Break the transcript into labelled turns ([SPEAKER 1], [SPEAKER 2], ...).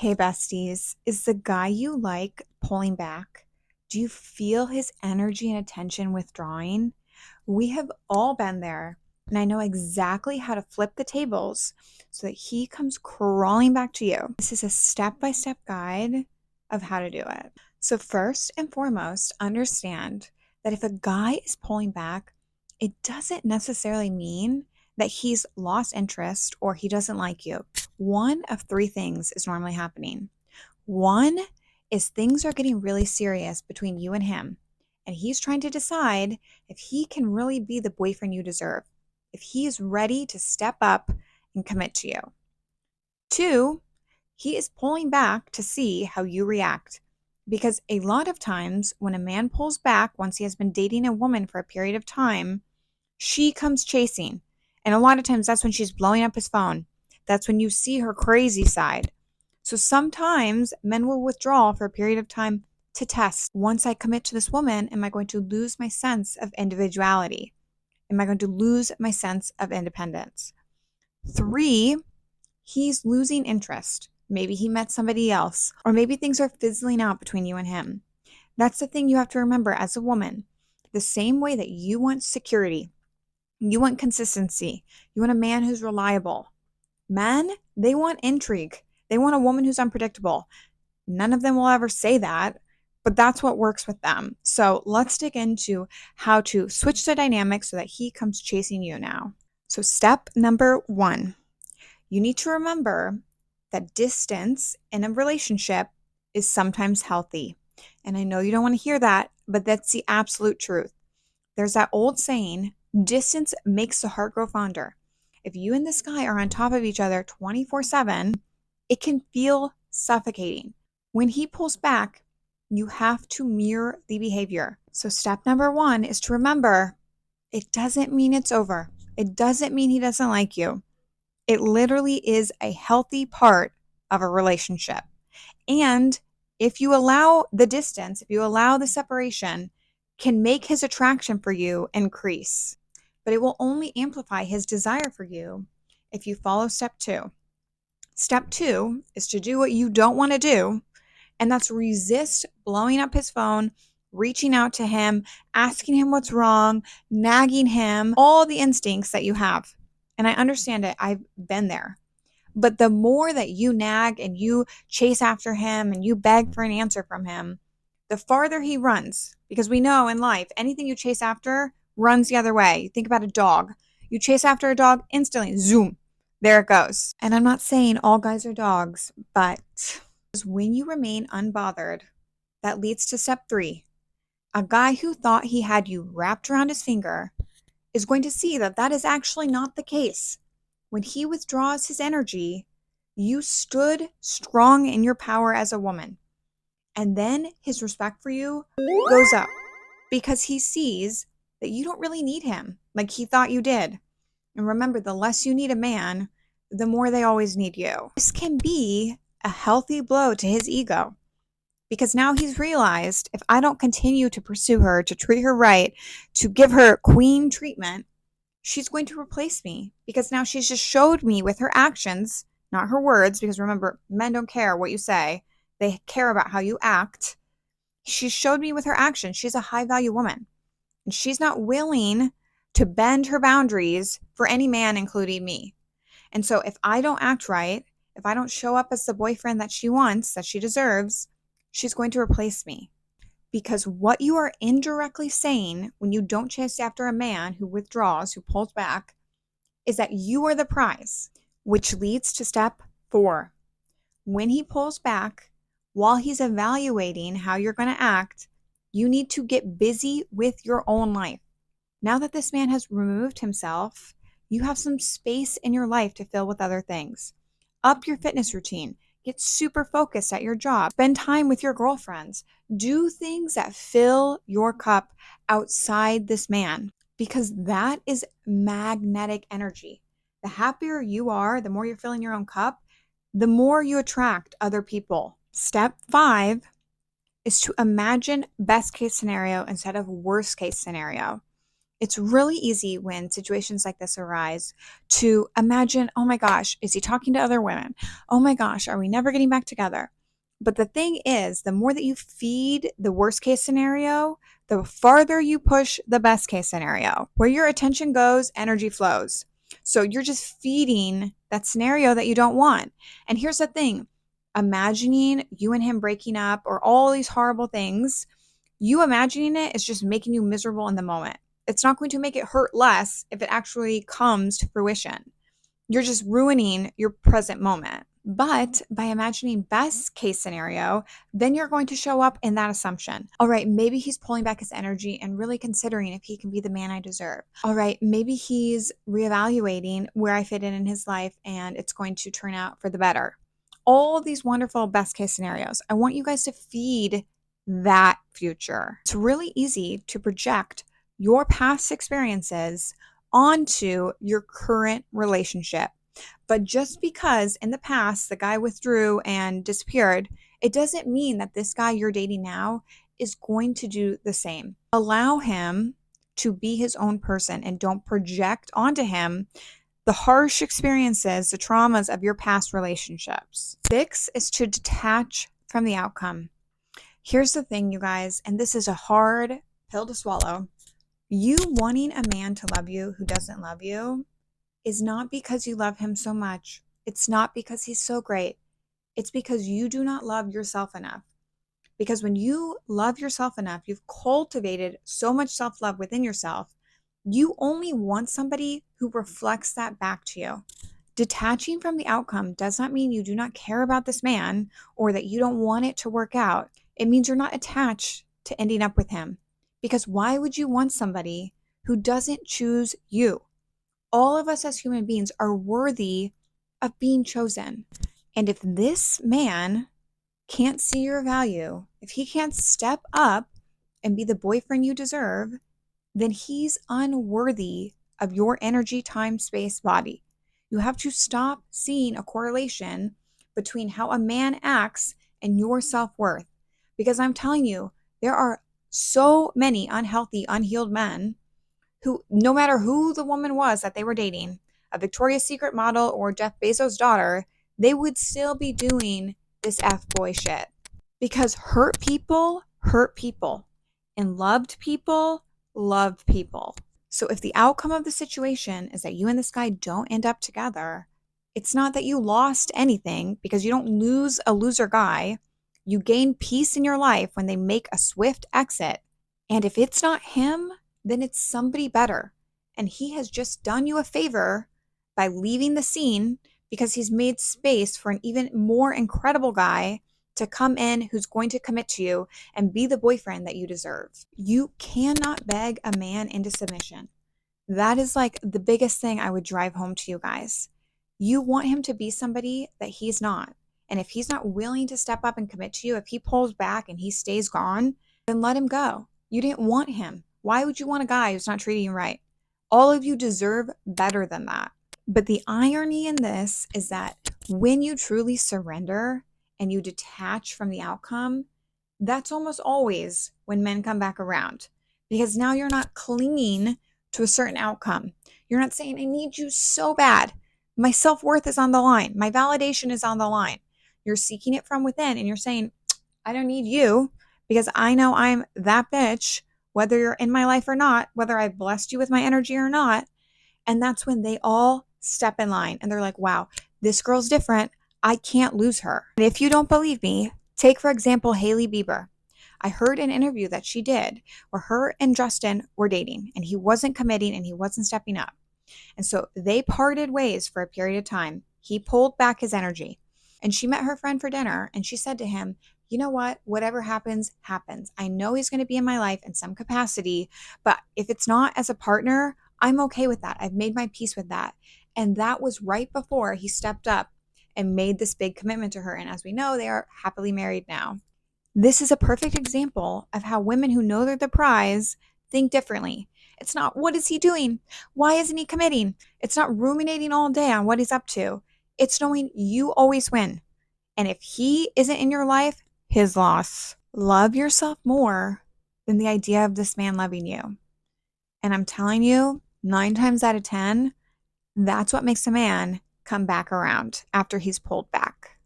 [SPEAKER 1] Hey besties, is the guy you like pulling back? Do you feel his energy and attention withdrawing? We have all been there, and I know exactly how to flip the tables so that he comes crawling back to you. This is a step-by-step guide of how to do it. So first and foremost, understand that if a guy is pulling back, it doesn't necessarily mean that he's lost interest or he doesn't like you. One of three things is normally happening. One is things are getting really serious between you and him, and he's trying to decide if he can really be the boyfriend you deserve, if he is ready to step up and commit to you. Two, he is pulling back to see how you react. Because a lot of times when a man pulls back once he has been dating a woman for a period of time, she comes chasing. And a lot of times that's when she's blowing up his phone. That's when you see her crazy side. So sometimes men will withdraw for a period of time to test. Once I commit to this woman, am I going to lose my sense of individuality? Am I going to lose my sense of independence? Three, he's losing interest. Maybe he met somebody else, or maybe things are fizzling out between you and him. That's the thing you have to remember as a woman. The same way that you want security, you want consistency, you want a man who's reliable. Men, they want intrigue. They want a woman who's unpredictable. None of them will ever say that, but that's what works with them. So let's dig into how to switch the dynamic so that he comes chasing you now. So step number one, you need to remember that distance in a relationship is sometimes healthy. And I know you don't want to hear that, but that's the absolute truth. There's that old saying, distance makes the heart grow fonder. If you and this guy are on top of each other 24/7, it can feel suffocating. When he pulls back, you have to mirror the behavior. So step number one is to remember, it doesn't mean it's over. It doesn't mean he doesn't like you. It literally is a healthy part of a relationship. And if you allow the distance, if you allow the separation, can make his attraction for you increase. But it will only amplify his desire for you if you follow step two. Step two is to do what you don't want to do, and that's resist blowing up his phone, reaching out to him, asking him what's wrong, nagging him, all the instincts that you have. And I understand it. I've been there. But the more that you nag and you chase after him and you beg for an answer from him, the farther he runs. Because we know in life, anything you chase after runs the other way. You think about a dog. You chase after a dog, instantly, zoom, there it goes. And I'm not saying all guys are dogs, but when you remain unbothered, that leads to step three. A guy who thought he had you wrapped around his finger is going to see that that is actually not the case. When he withdraws his energy, you stood strong in your power as a woman. And then his respect for you goes up because he sees that you don't really need him like he thought you did. And remember, the less you need a man, the more they always need you. This can be a healthy blow to his ego because now he's realized, if I don't continue to pursue her, to treat her right, to give her queen treatment, she's going to replace me because now she's just showed me with her actions, not her words, because remember, men don't care what you say. They care about how you act. She showed me with her actions. She's a high value woman and she's not willing to bend her boundaries for any man, including me. And so if I don't act right, if I don't show up as the boyfriend that she wants, that she deserves, she's going to replace me. Because what you are indirectly saying when you don't chase after a man who withdraws, who pulls back, is that you are the prize, which leads to step four. When he pulls back, while he's evaluating how you're going to act, you need to get busy with your own life. Now that this man has removed himself, you have some space in your life to fill with other things. Up your fitness routine. Get super focused at your job. Spend time with your girlfriends. Do things that fill your cup outside this man because that is magnetic energy. The happier you are, the more you're filling your own cup, the more you attract other people. Step five is to imagine best case scenario instead of worst case scenario. It's really easy when situations like this arise to imagine, oh my gosh, is he talking to other women? Oh my gosh, are we never getting back together? But the thing is, the more that you feed the worst case scenario, the farther you push the best case scenario. Where your attention goes, energy flows. So you're just feeding that scenario that you don't want. And here's the thing, imagining you and him breaking up or all these horrible things, you imagining it is just making you miserable in the moment. It's not going to make it hurt less if it actually comes to fruition. You're just ruining your present moment. But by imagining best case scenario, then you're going to show up in that assumption. All right, maybe he's pulling back his energy and really considering if he can be the man I deserve. All right, maybe he's reevaluating where I fit in his life and it's going to turn out for the better. All these wonderful best case scenarios. I want you guys to feed that future. It's really easy to project your past experiences onto your current relationship. But just because in the past the guy withdrew and disappeared, it doesn't mean that this guy you're dating now is going to do the same. Allow him to be his own person and don't project onto him the harsh experiences, the traumas of your past relationships. 6 is to detach from the outcome. Here's the thing, you guys, and this is a hard pill to swallow. You wanting a man to love you who doesn't love you is not because you love him so much. It's not because he's so great. It's because you do not love yourself enough. Because when you love yourself enough, you've cultivated so much self love within yourself, you only want somebody who reflects that back to you. Detaching from the outcome does not mean you do not care about this man or that you don't want it to work out. It means you're not attached to ending up with him. Because why would you want somebody who doesn't choose you? All of us as human beings are worthy of being chosen. And if this man can't see your value, if he can't step up and be the boyfriend you deserve, then he's unworthy of your energy, time, space, body. You have to stop seeing a correlation between how a man acts and your self worth. Because I'm telling you, there are so many unhealthy, unhealed men who, no matter who the woman was that they were dating, a Victoria's Secret model or Jeff Bezos' daughter, they would still be doing this F boy shit. Because hurt people, and loved people love people. So if the outcome of the situation is that you and this guy don't end up together, it's not that you lost anything because you don't lose a loser guy. You gain peace in your life when they make a swift exit. And if it's not him, then it's somebody better. And he has just done you a favor by leaving the scene because he's made space for an even more incredible guy to come in who's going to commit to you and be the boyfriend that you deserve. You cannot beg a man into submission. That is like the biggest thing I would drive home to you guys. You want him to be somebody that he's not. And if he's not willing to step up and commit to you, if he pulls back and he stays gone, then let him go. You didn't want him. Why would you want a guy who's not treating you right? All of you deserve better than that. But the irony in this is that when you truly surrender and you detach from the outcome, that's almost always when men come back around. Because now you're not clinging to a certain outcome. You're not saying, I need you so bad. My self-worth is on the line. My validation is on the line. You're seeking it from within and you're saying, I don't need you because I know I'm that bitch, whether you're in my life or not, whether I've blessed you with my energy or not. And that's when they all step in line and they're like, wow, this girl's different. I can't lose her. And if you don't believe me, take, for example, Hailey Bieber. I heard an interview that she did where her and Justin were dating and he wasn't committing and he wasn't stepping up. And so they parted ways for a period of time. He pulled back his energy and she met her friend for dinner and she said to him, you know what? Whatever happens, happens. I know he's going to be in my life in some capacity, but if it's not as a partner, I'm okay with that. I've made my peace with that. And that was right before he stepped up and made this big commitment to her. And as we know, they are happily married now. This is a perfect example of how women who know they're the prize think differently. It's not, what is he doing? Why isn't he committing? It's not ruminating all day on what he's up to. It's knowing you always win. And if he isn't in your life, his loss. Love yourself more than the idea of this man loving you. And I'm telling you, 9 times out of 10, that's what makes a man come back around after he's pulled back.